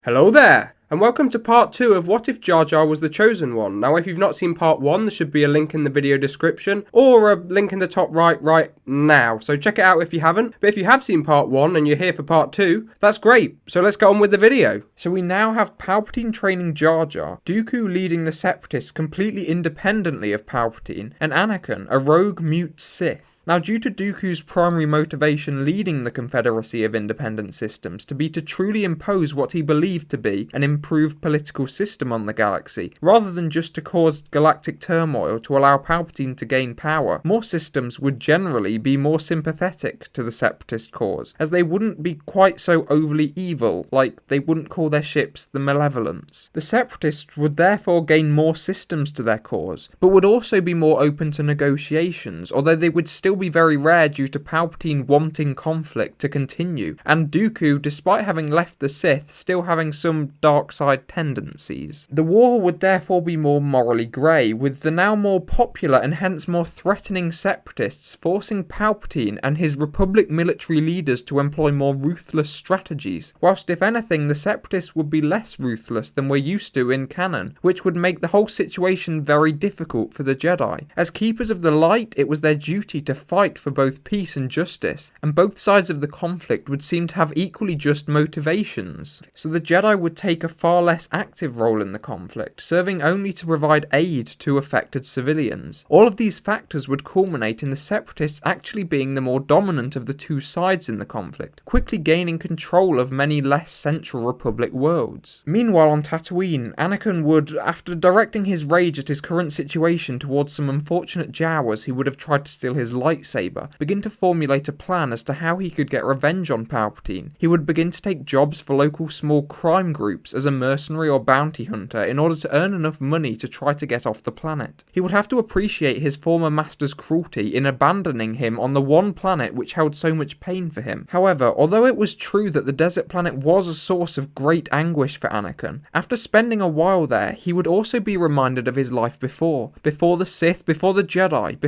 Hello there, and welcome to part 2 of What If Jar Jar Was the Chosen One. Now, if you've not seen part 1, there should be a link in the video description, or a link in the top right now, so check it out if you haven't. But if you have seen part 1 and you're here for part 2, that's great, so let's get on with the video. So we now have Palpatine training Jar Jar, Dooku leading the Separatists completely independently of Palpatine, and Anakin, a rogue mute Sith. Now, due to Dooku's primary motivation leading the Confederacy of Independent Systems to be to truly impose what he believed to be an improved political system on the galaxy, rather than just to cause galactic turmoil to allow Palpatine to gain power, more systems would generally be more sympathetic to the Separatist cause, as they wouldn't be quite so overly evil, like they wouldn't call their ships the Malevolence. The Separatists would therefore gain more systems to their cause, but would also be more open to negotiations, although they would still be very rare due to Palpatine wanting conflict to continue, and Dooku, despite having left the Sith, still having some dark side tendencies. The war would therefore be more morally grey, with the now more popular and hence more threatening Separatists forcing Palpatine and his Republic military leaders to employ more ruthless strategies, whilst if anything the Separatists would be less ruthless than we're used to in canon, which would make the whole situation very difficult for the Jedi. As keepers of the light, it was their duty to fight for both peace and justice, and both sides of the conflict would seem to have equally just motivations. So the Jedi would take a far less active role in the conflict, serving only to provide aid to affected civilians. All of these factors would culminate in the Separatists actually being the more dominant of the two sides in the conflict, quickly gaining control of many less Central Republic worlds. Meanwhile on Tatooine, Anakin would, after directing his rage at his current situation towards some unfortunate Jawas who would have tried to steal his lightsaber, begin to formulate a plan as to how he could get revenge on Palpatine. He would begin to take jobs for local small crime groups as a mercenary or bounty hunter in order to earn enough money to try to get off the planet. He would have to appreciate his former master's cruelty in abandoning him on the one planet which held so much pain for him. However, although it was true that the desert planet was a source of great anguish for Anakin, after spending a while there, he would also be reminded of his life before the Sith, before the Jedi,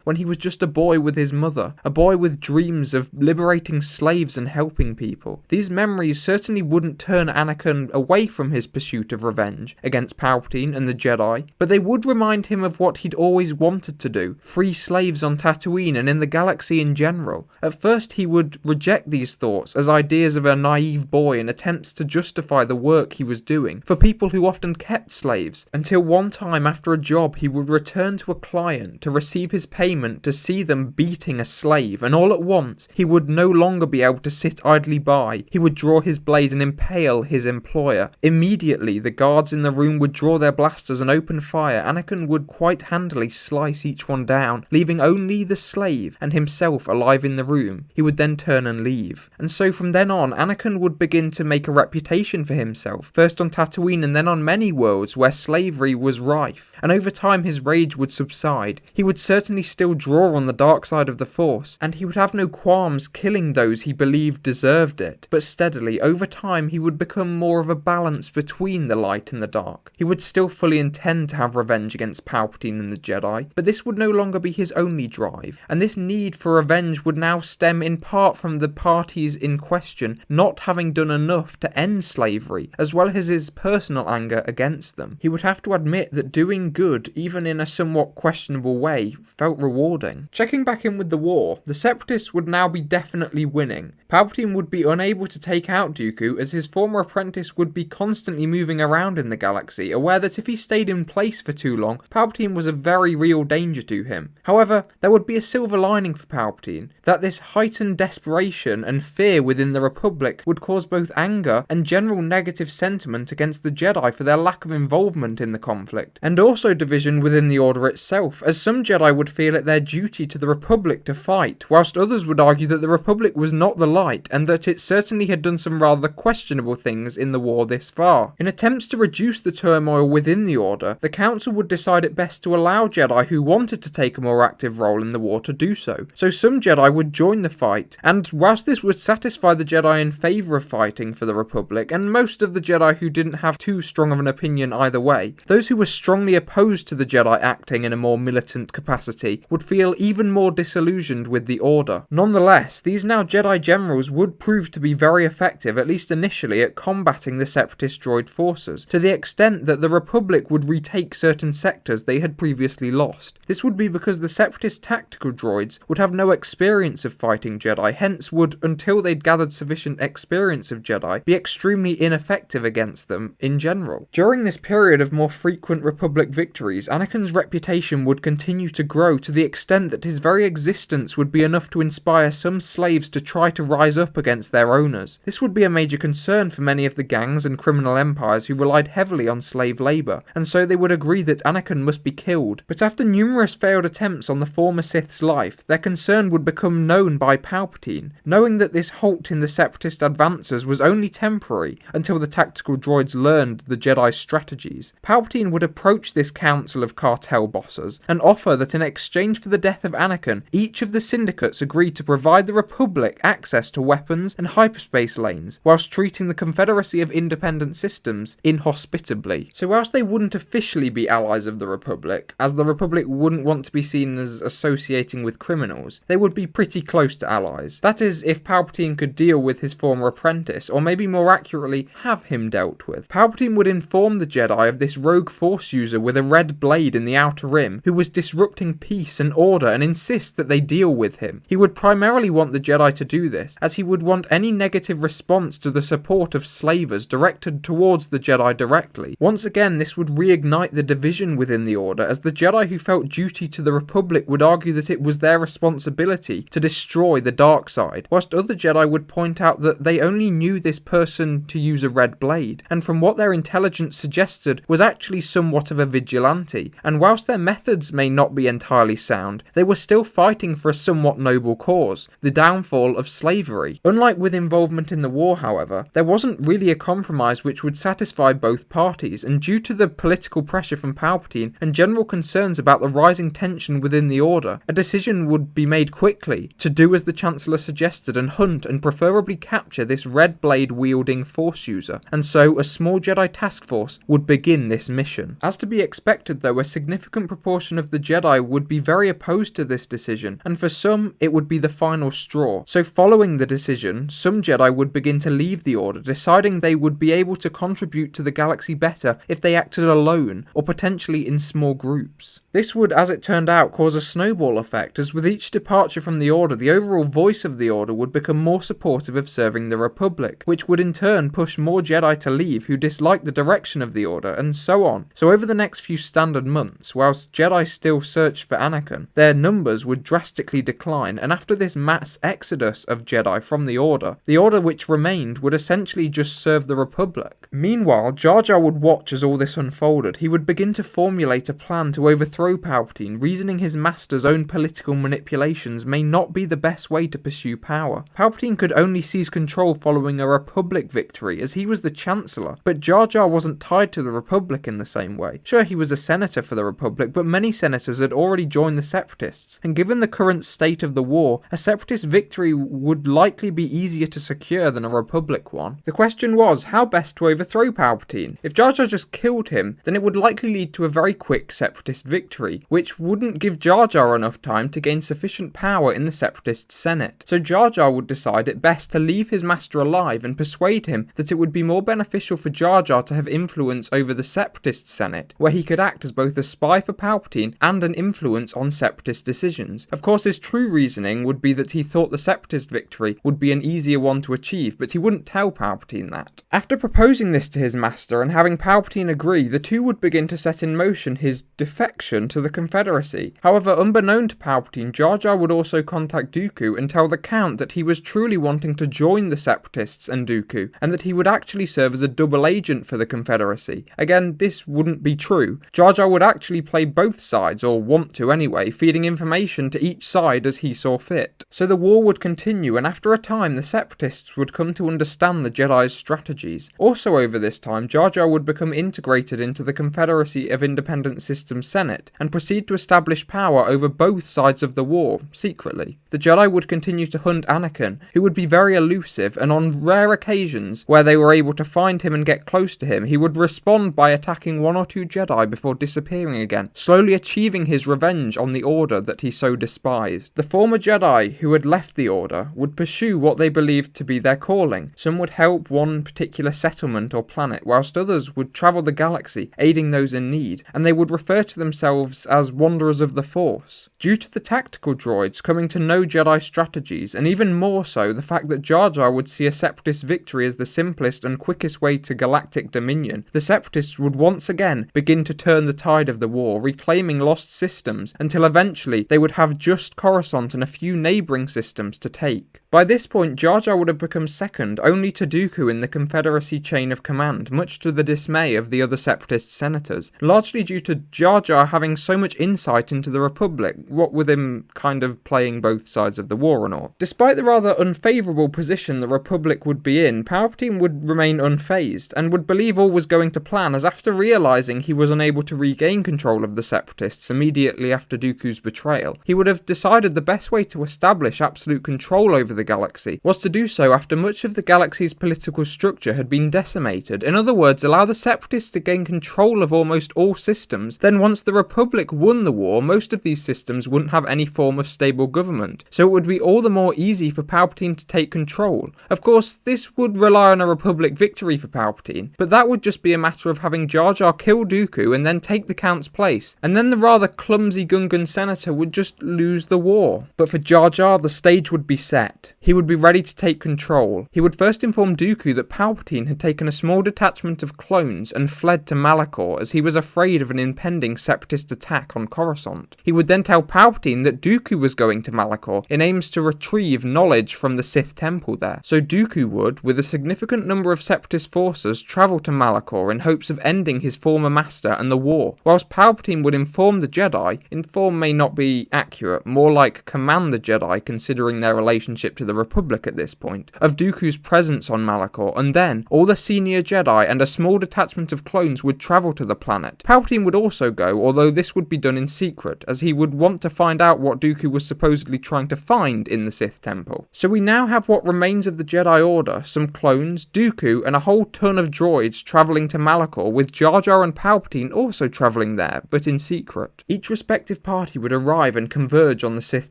when he was just a boy with his mother, a boy with dreams of liberating slaves and helping people. These memories certainly wouldn't turn Anakin away from his pursuit of revenge against Palpatine and the Jedi, but they would remind him of what he'd always wanted to do, free slaves on Tatooine and in the galaxy in general. At first he would reject these thoughts as ideas of a naive boy and attempts to justify the work he was doing for people who often kept slaves, until one time after a job he would return to a client to receive his payment to see them beating a slave, and all at once he would no longer be able to sit idly by. He would draw his blade and impale his employer. Immediately the guards in the room would draw their blasters and open fire. Anakin would quite handily slice each one down, leaving only the slave and himself alive in the room. He would then turn and leave. And so from then on, Anakin would begin to make a reputation for himself, first on Tatooine and then on many worlds where slavery was rife. And over time his rage would subside. He would certainly still draw on the dark side of the Force, and he would have no qualms killing those he believed deserved it. But steadily, over time, he would become more of a balance between the light and the dark. He would still fully intend to have revenge against Palpatine and the Jedi, but this would no longer be his only drive, and this need for revenge would now stem in part from the parties in question not having done enough to end slavery, as well as his personal anger against them. He would have to admit that doing good, even in a somewhat questionable way, felt rewarding. Checking back in with the war, the Separatists would now be definitely winning. Palpatine would be unable to take out Dooku as his former apprentice would be constantly moving around in the galaxy, aware that if he stayed in place for too long, Palpatine was a very real danger to him. However, there would be a silver lining for Palpatine, that this heightened desperation and fear within the Republic would cause both anger and general negative sentiment against the Jedi for their lack of involvement in the conflict, and also division within the Order itself, as some Jedi would feel it their duty to the Republic to fight, whilst others would argue that the Republic was not the light, and that it certainly had done some rather questionable things in the war this far. In attempts to reduce the turmoil within the Order, the Council would decide it best to allow Jedi who wanted to take a more active role in the war to do so. So some Jedi would join the fight, and whilst this would satisfy the Jedi in favour of fighting for the Republic, and most of the Jedi who didn't have too strong of an opinion either way, those who were strongly opposed to the Jedi acting in a more militant capacity would feel even even more disillusioned with the Order. Nonetheless, these now Jedi generals would prove to be very effective, at least initially, at combating the Separatist droid forces, to the extent that the Republic would retake certain sectors they had previously lost. This would be because the Separatist tactical droids would have no experience of fighting Jedi, hence would, until they'd gathered sufficient experience of Jedi, be extremely ineffective against them in general. During this period of more frequent Republic victories, Anakin's reputation would continue to grow to the extent that his very existence would be enough to inspire some slaves to try to rise up against their owners. This would be a major concern for many of the gangs and criminal empires who relied heavily on slave labour, and so they would agree that Anakin must be killed. But after numerous failed attempts on the former Sith's life, their concern would become known by Palpatine, knowing that this halt in the Separatist advances was only temporary until the tactical droids learned the Jedi's strategies. Palpatine would approach this council of cartel bosses and offer that in exchange for the death of Anakin, each of the syndicates agreed to provide the Republic access to weapons and hyperspace lanes, whilst treating the Confederacy of Independent Systems inhospitably. So whilst they wouldn't officially be allies of the Republic, as the Republic wouldn't want to be seen as associating with criminals, they would be pretty close to allies. That is, if Palpatine could deal with his former apprentice, or maybe more accurately, have him dealt with. Palpatine would inform the Jedi of this rogue Force user with a red blade in the Outer Rim, who was disrupting peace and order, and insist that they deal with him. He would primarily want the Jedi to do this, as he would want any negative response to the support of slavers directed towards the Jedi directly. Once again, this would reignite the division within the Order, as the Jedi who felt duty to the Republic would argue that it was their responsibility to destroy the dark side, whilst other Jedi would point out that they only knew this person to use a red blade, and from what their intelligence suggested was actually somewhat of a vigilante, and whilst their methods may not be entirely sound, they were still fighting for a somewhat noble cause, the downfall of slavery. Unlike with involvement in the war, however, there wasn't really a compromise which would satisfy both parties, and due to the political pressure from Palpatine and general concerns about the rising tension within the Order, a decision would be made quickly to do as the Chancellor suggested and hunt and preferably capture this red blade wielding Force user, and so a small Jedi task force would begin this mission. As to be expected though, a significant proportion of the Jedi would be very opposed to this decision, and for some it would be the final straw. So following the decision, some Jedi would begin to leave the Order, deciding they would be able to contribute to the galaxy better if they acted alone or potentially in small groups. This would, as it turned out, cause a snowball effect, as with each departure from the Order, the overall voice of the Order would become more supportive of serving the Republic, which would in turn push more Jedi to leave who disliked the direction of the Order, and so on. So over the next few standard months, whilst Jedi still searched for Anakin, their numbers would drastically decline, and after this mass exodus of Jedi from the Order which remained would essentially just serve the Republic. Meanwhile, Jar Jar would watch as all this unfolded. He would begin to formulate a plan to overthrow Palpatine, reasoning his master's own political manipulations may not be the best way to pursue power. Palpatine could only seize control following a Republic victory, as he was the Chancellor, but Jar Jar wasn't tied to the Republic in the same way. Sure, he was a senator for the Republic, but many senators had already joined the Separatists, and given the current state of the war, a Separatist victory would likely be easier to secure than a Republic one. The question was, how best to overthrow Palpatine? If Jar Jar just killed him, then it would likely lead to a very quick Separatist victory, which wouldn't give Jar Jar enough time to gain sufficient power in the Separatist Senate. So Jar Jar would decide it best to leave his master alive and persuade him that it would be more beneficial for Jar Jar to have influence over the Separatist Senate, where he could act as both a spy for Palpatine and an influence on Separatist decisions. Of course, his true reasoning would be that he thought the Separatist victory would be an easier one to achieve, but he wouldn't tell Palpatine that. After proposing this to his master and having Palpatine agree, the two would begin to set in motion his defection to the Confederacy. However, unbeknown to Palpatine, Jar Jar would also contact Dooku and tell the Count that he was truly wanting to join the Separatists and Dooku, and that he would actually serve as a double agent for the Confederacy. Again, this wouldn't be true. Jar Jar would actually play both sides, or want to anyway, feeding information to each side as he saw fit. So the war would continue, and after a time the Separatists would come to understand the Jedi's strategies. Also over this time, Jar Jar would become integrated into the Confederacy of Independent Systems Senate, and proceed to establish power over both sides of the war, secretly. The Jedi would continue to hunt Anakin, who would be very elusive, and on rare occasions where they were able to find him and get close to him, he would respond by attacking one or two Jedi before disappearing again, slowly achieving his revenge on the Order that that he so despised. The former Jedi who had left the Order would pursue what they believed to be their calling. Some would help one particular settlement or planet, whilst others would travel the galaxy, aiding those in need, and they would refer to themselves as Wanderers of the Force. Due to the tactical droids coming to know Jedi strategies, and even more so the fact that Jar Jar would see a Separatist victory as the simplest and quickest way to galactic dominion, the Separatists would once again begin to turn the tide of the war, reclaiming lost systems, until eventually they would have just Coruscant and a few neighbouring systems to take. By this point, Jar Jar would have become second only to Dooku in the Confederacy chain of command, much to the dismay of the other Separatist senators, largely due to Jar Jar having so much insight into the Republic, what with him kind of playing both sides of the war and all. Despite the rather unfavourable position the Republic would be in, Palpatine would remain unfazed, and would believe all was going to plan, as after realising he was unable to regain control of the Separatists immediately after Dooku's betrayal, he would have decided the best way to establish absolute control over the galaxy was to do so after much of the galaxy's political structure had been decimated. In other words, allow the Separatists to gain control of almost all systems, then once the Republic won the war, most of these systems wouldn't have any form of stable government, so it would be all the more easy for Palpatine to take control. Of course, this would rely on a Republic victory for Palpatine, but that would just be a matter of having Jar Jar kill Dooku and then take the Count's place, and then the rather clumsy Gungan senator would just lose the war. But for Jar Jar, the stage would be set. He would be ready to take control. He would first inform Dooku that Palpatine had taken a small detachment of clones and fled to Malachor as he was afraid of an impending Separatist attack on Coruscant. He would then tell Palpatine that Dooku was going to Malachor in aims to retrieve knowledge from the Sith temple there. So Dooku would, with a significant number of Separatist forces, travel to Malachor in hopes of ending his former master and the war, whilst Palpatine would inform the Jedi, inform may not be accurate, more like command the Jedi considering their relationship to the Republic at this point, of Dooku's presence on Malachor, and then all the senior Jedi and a small detachment of clones would travel to the planet. Palpatine would also go, although this would be done in secret, as he would want to find out what Dooku was supposedly trying to find in the Sith temple. So we now have what remains of the Jedi Order, some clones, Dooku, and a whole ton of droids travelling to Malachor, with Jar Jar and Palpatine also travelling there, but in secret. Each respective party would arrive and converge on the Sith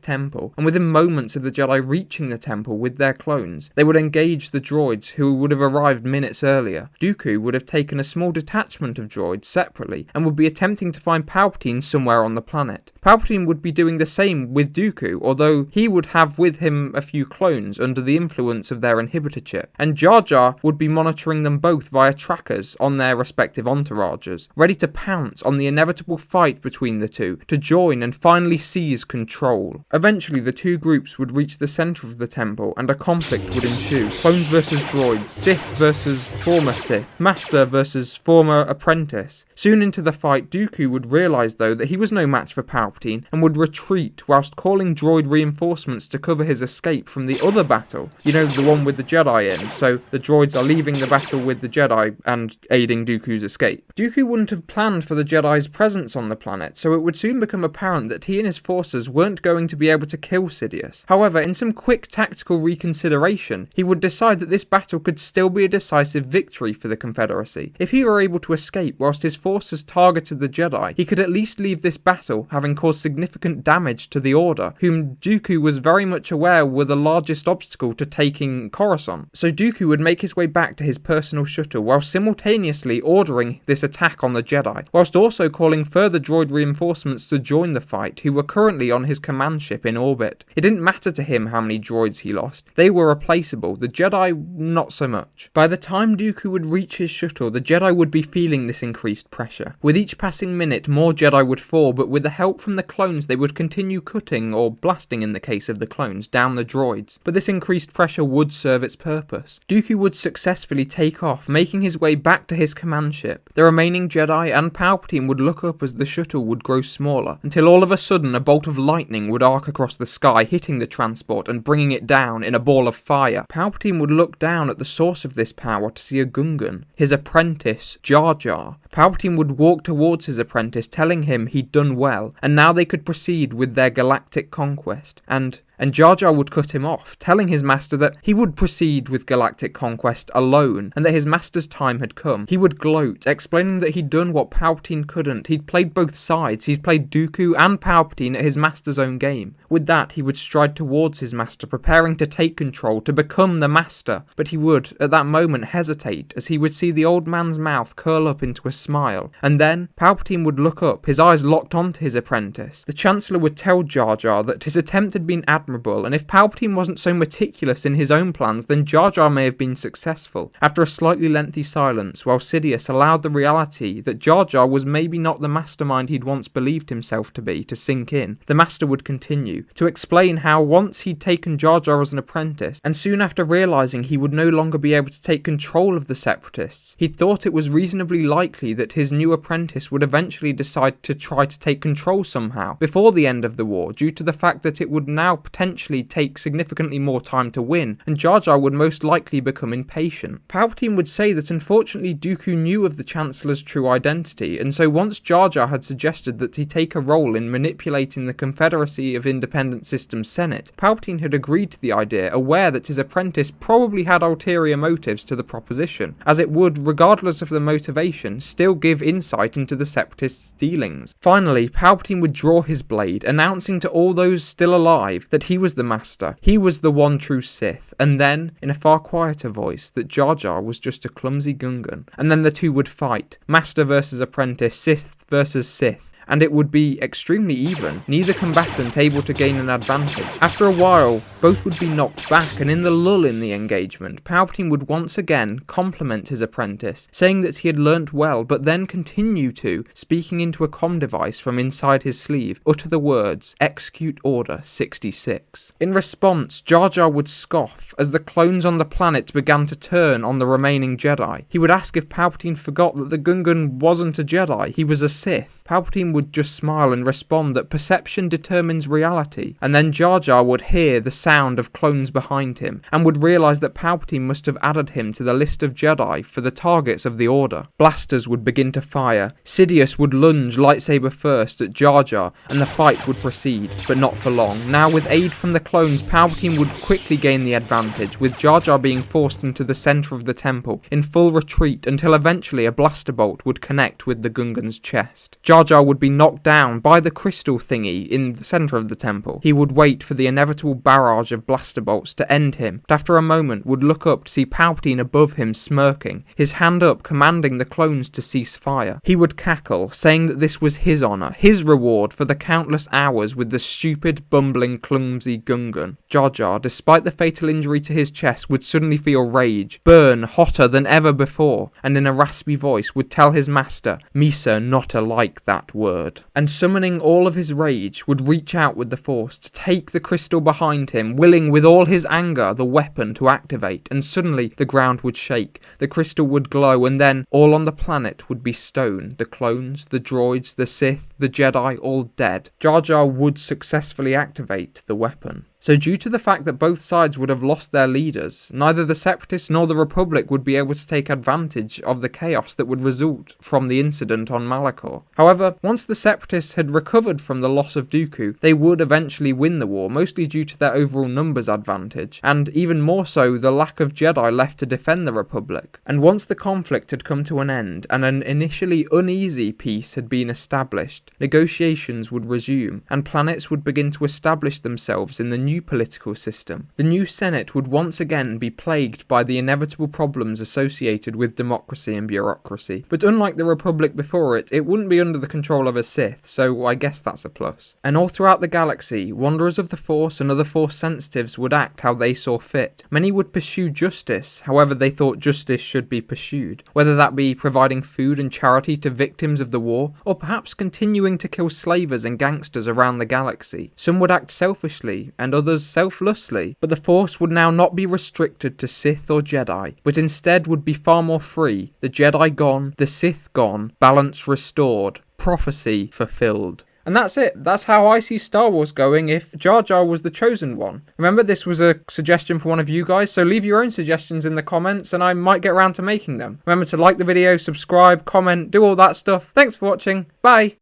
temple, and within moments of the Jedi reaching the temple with their clones, they would engage the droids who would have arrived minutes earlier. Dooku would have taken a small detachment of droids separately, and would be attempting to find Palpatine somewhere on the planet. Palpatine would be doing the same with Dooku, although he would have with him a few clones under the influence of their inhibitor chip, and Jar Jar would be monitoring them both via trackers on their respective entourages, ready to pounce on the inevitable fight between the two, to join and finally seize control. Eventually the two groups would reach the centre of the temple, and a conflict would ensue. Clones versus droids, Sith versus former Sith, Master versus former apprentice. Soon into the fight, Dooku would realise though that he was no match for Palpatine, and would retreat whilst calling droid reinforcements to cover his escape from the other battle. You know, the one with the Jedi in, so the droids are leaving the battle with the Jedi and aiding Dooku's escape. Dooku wouldn't have planned for the Jedi's presence on the planet, so it would soon become apparent that he and his forces weren't going to be able to kill Sidious. However, in some quick tactical reconsideration, he would decide that this battle could still be a decisive victory for the Confederacy. If he were able to escape whilst his forces targeted the Jedi, he could at least leave this battle having caused significant damage to the Order, whom Dooku was very much aware were the largest obstacle to taking Coruscant. So Dooku would make his way back to his personal shuttle while simultaneously ordering this attack on the Jedi, whilst also calling further droid reinforcements to join the fight, who were currently on his command ship in orbit. It didn't matter to him how many droids he lost. They were replaceable, the Jedi not so much. By the time Dooku would reach his shuttle, the Jedi would be feeling this increased pressure. With each passing minute, more Jedi would fall, but with the help from the clones they would continue cutting, or blasting in the case of the clones, down the droids. But this increased pressure would serve its purpose. Dooku would successfully take off, making his way back to his command ship. The remaining Jedi and Palpatine would look up as the shuttle would grow smaller, until all of a sudden a bolt of lightning would arc across the sky, hitting the transport and bringing it down in a ball of fire. Palpatine would look down at the source of this power to see a Gungan, his apprentice, Jar Jar. Palpatine would walk towards his apprentice, telling him he'd done well, and now they could proceed with their galactic conquest. And and Jar Jar would cut him off, telling his master that he would proceed with galactic conquest alone and that his master's time had come. He would gloat, explaining that he'd done what Palpatine couldn't. He'd played both sides. He'd played Dooku and Palpatine at his master's own game. With that, he would stride towards his master, preparing to take control, to become the master. But he would, at that moment, hesitate, as he would see the old man's mouth curl up into a smile. And then, Palpatine would look up, his eyes locked onto his apprentice. The Chancellor would tell Jar Jar that his attempt had been admirable, and if Palpatine wasn't so meticulous in his own plans, then Jar Jar may have been successful. After a slightly lengthy silence, while Sidious allowed the reality that Jar Jar was maybe not the mastermind he'd once believed himself to be to sink in, the Master would continue, to explain how once he'd taken Jar Jar as an apprentice, and soon after realising he would no longer be able to take control of the Separatists, he thought it was reasonably likely that his new apprentice would eventually decide to try to take control somehow, before the end of the war, due to the fact that it would now potentially take significantly more time to win, and Jar Jar would most likely become impatient. Palpatine would say that unfortunately Dooku knew of the Chancellor's true identity, and so once Jar Jar had suggested that he take a role in manipulating the Confederacy of Independent Systems Senate, Palpatine had agreed to the idea, aware that his apprentice probably had ulterior motives to the proposition, as it would, regardless of the motivation, still give insight into the Separatists' dealings. Finally, Palpatine would draw his blade, announcing to all those still alive that he was the Master, he was the one true Sith, and then, in a far quieter voice, that Jar Jar was just a clumsy Gungan. And then the two would fight, Master versus apprentice, Sith versus Sith, and it would be extremely even, neither combatant able to gain an advantage. After a while, both would be knocked back, and in the lull in the engagement, Palpatine would once again compliment his apprentice, saying that he had learnt well, but then continue to, speaking into a comm device from inside his sleeve, utter the words, "Execute Order 66. In response, Jar Jar would scoff, as the clones on the planet began to turn on the remaining Jedi. He would ask if Palpatine forgot that the Gungan wasn't a Jedi, he was a Sith. Palpatine would just smile and respond that perception determines reality, and then Jar Jar would hear the sound of clones behind him, and would realise that Palpatine must have added him to the list of Jedi for the targets of the Order. Blasters would begin to fire, Sidious would lunge lightsaber first at Jar Jar, and the fight would proceed, but not for long. Now with aid from the clones, Palpatine would quickly gain the advantage, with Jar Jar being forced into the centre of the temple, in full retreat, until eventually a blaster bolt would connect with the Gungan's chest. Jar Jar would be knocked down by the crystal thingy in the centre of the temple. He would wait for the inevitable barrage of blaster bolts to end him, but after a moment would look up to see Palpatine above him smirking, his hand up commanding the clones to cease fire. He would cackle, saying that this was his honour, his reward for the countless hours with the stupid, bumbling, clumsy Gungan. Jar Jar, despite the fatal injury to his chest, would suddenly feel rage, burn hotter than ever before, and in a raspy voice would tell his master, "Misa not alike that word," and summoning all of his rage, would reach out with the Force to take the crystal behind him, willing with all his anger the weapon to activate, and suddenly the ground would shake, the crystal would glow, and then all on the planet would be stone, the clones, the droids, the Sith, the Jedi, all dead. Jar Jar would successfully activate the weapon. So due to the fact that both sides would have lost their leaders, neither the Separatists nor the Republic would be able to take advantage of the chaos that would result from the incident on Malachor. However, once the Separatists had recovered from the loss of Dooku, they would eventually win the war, mostly due to their overall numbers advantage, and even more so the lack of Jedi left to defend the Republic. And once the conflict had come to an end, and an initially uneasy peace had been established, negotiations would resume, and planets would begin to establish themselves in the new political system. The new Senate would once again be plagued by the inevitable problems associated with democracy and bureaucracy, but unlike the Republic before it, it wouldn't be under the control of a Sith, so I guess that's a plus. And all throughout the galaxy, Wanderers of the Force and other Force sensitives would act how they saw fit. Many would pursue justice, however they thought justice should be pursued, whether that be providing food and charity to victims of the war, or perhaps continuing to kill slavers and gangsters around the galaxy. Some would act selfishly, and others selflessly, but the Force would now not be restricted to Sith or Jedi, but instead would be far more free. The Jedi gone, the Sith gone, balance restored, prophecy fulfilled. And that's it. That's how I see Star Wars going if Jar Jar was the chosen one. Remember, this was a suggestion for one of you guys, so leave your own suggestions in the comments and I might get around to making them. Remember to like the video, subscribe, comment, do all that stuff. Thanks for watching. Bye!